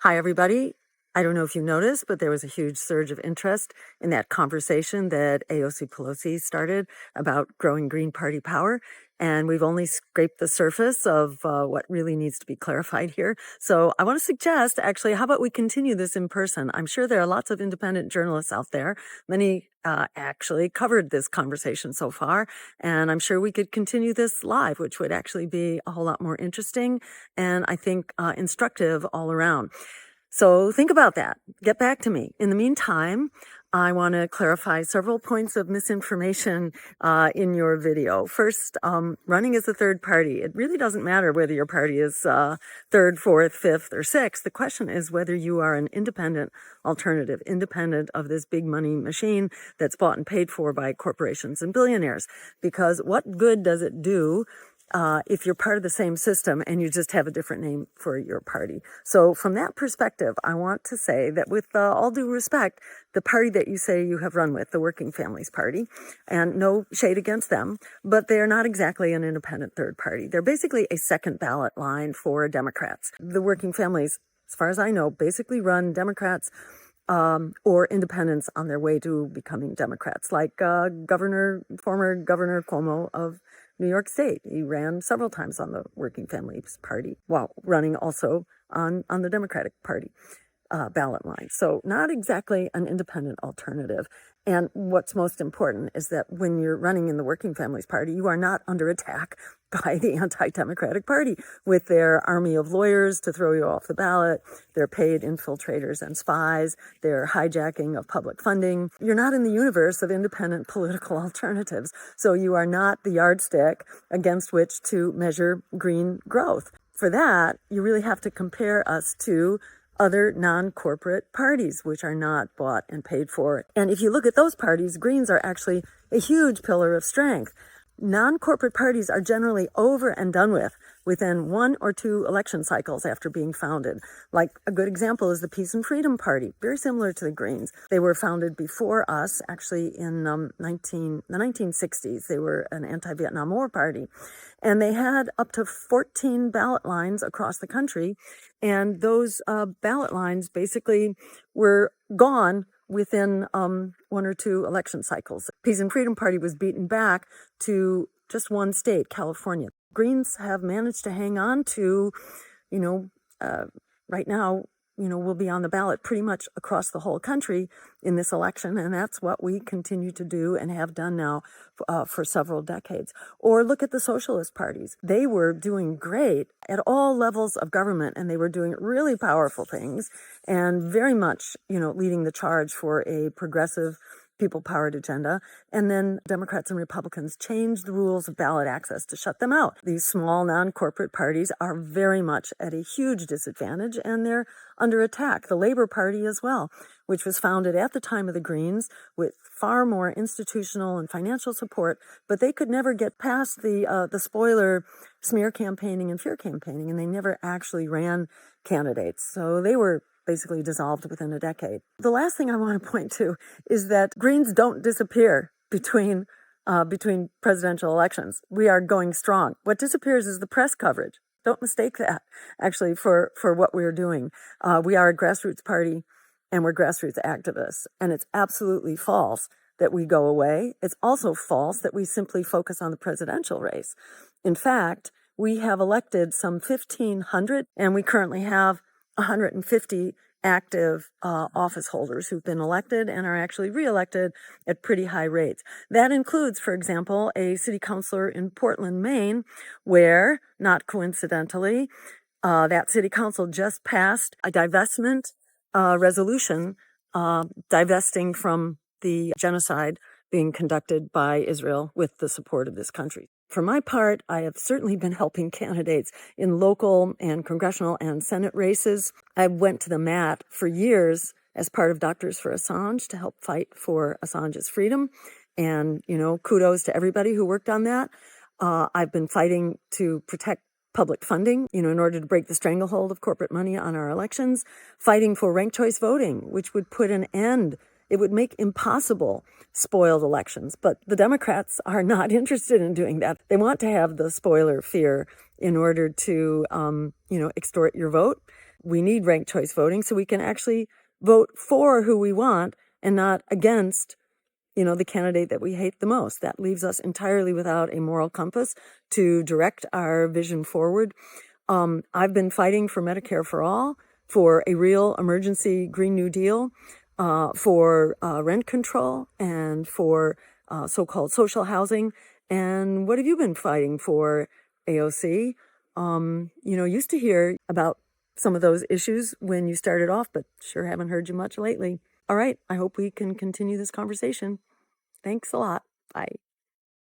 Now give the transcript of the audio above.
Hi, everybody. I don't know if you noticed, but there was a huge surge of interest in that conversation that AOC Pelosi started about growing Green Party power. And we've only scraped the surface of what really needs to be clarified here. So I want to suggest, actually, how about we continue this in person? I'm sure there are lots of independent journalists out there. Many actually covered this conversation so far. And I'm sure we could continue this live, which would actually be a whole lot more interesting and I think instructive all around. So think about that. Get back to me. In the meantime, I want to clarify several points of misinformation in your video. First, running as a third party. It really doesn't matter whether your party is third, fourth, fifth, or sixth. The question is whether you are an independent alternative, independent of this big money machine that's bought and paid for by corporations and billionaires. Because what good does it do if you're part of the same system and you just have a different name for your party? So from that perspective, I want to say that with all due respect, the party that you say you have run with, the Working Families Party, and no shade against them, but they are not exactly an independent third party. They're basically a second ballot line for Democrats. The Working Families, as far as I know, basically run Democrats or independents on their way to becoming Democrats, like former Governor Cuomo of New York State. He ran several times on the Working Families Party while running also on the Democratic Party ballot line. So not exactly an independent alternative. And what's most important is that when you're running in the Working Families Party, you are not under attack by the anti-Democratic Party with their army of lawyers to throw you off the ballot, their paid infiltrators and spies, their hijacking of public funding. You're not in the universe of independent political alternatives. So you are not the yardstick against which to measure green growth. For that, you really have to compare us to other non-corporate parties, which are not bought and paid for. And if you look at those parties, Greens are actually a huge pillar of strength. Non-corporate parties are generally over and done with within 1 or 2 election cycles after being founded. Like a good example is the Peace and Freedom Party, very similar to the Greens. They were founded before us, actually in the 1960s. They were an anti-Vietnam War party. And they had up to 14 ballot lines across the country. And those ballot lines basically were gone within 1 or 2 election cycles. Peace and Freedom Party was beaten back to just one state, California. Greens have managed to hang on to, right now, we'll be on the ballot pretty much across the whole country in this election, and that's what we continue to do and have done now for several decades. Or look at the socialist parties. They were doing great at all levels of government, and they were doing really powerful things and very much, leading the charge for a progressive people-powered agenda. And then Democrats and Republicans changed the rules of ballot access to shut them out. These small non-corporate parties are very much at a huge disadvantage, and they're under attack. The Labor Party as well, which was founded at the time of the Greens with far more institutional and financial support, but they could never get past the spoiler smear campaigning and fear campaigning, and they never actually ran candidates. So they were basically dissolved within a decade. The last thing I want to point to is that Greens don't disappear between presidential elections. We are going strong. What disappears is the press coverage. Don't mistake that, actually, for what we're doing. We are a grassroots party, and we're grassroots activists. And it's absolutely false that we go away. It's also false that we simply focus on the presidential race. In fact, we have elected some 1,500, and we currently have 150 active office holders who've been elected and are actually reelected at pretty high rates. That includes, for example, a city councilor in Portland, Maine, where, not coincidentally, that city council just passed a divestment resolution divesting from the genocide being conducted by Israel with the support of this country. For my part, I have certainly been helping candidates in local and congressional and Senate races. I went to the mat for years as part of Doctors for Assange to help fight for Assange's freedom. And, kudos to everybody who worked on that. I've been fighting to protect public funding, in order to break the stranglehold of corporate money on our elections, fighting for ranked choice voting, which would put an end. It would make impossible spoiled elections. But the Democrats are not interested in doing that. They want to have the spoiler fear in order to, extort your vote. We need ranked choice voting so we can actually vote for who we want and not against, the candidate that we hate the most. That leaves us entirely without a moral compass to direct our vision forward. I've been fighting for Medicare for all, for a real emergency Green New Deal, for rent control, and for so-called social housing. And what have you been fighting for, AOC? Used to hear about some of those issues when you started off, but sure haven't heard you much lately. All right, I hope we can continue this conversation. Thanks a lot. Bye.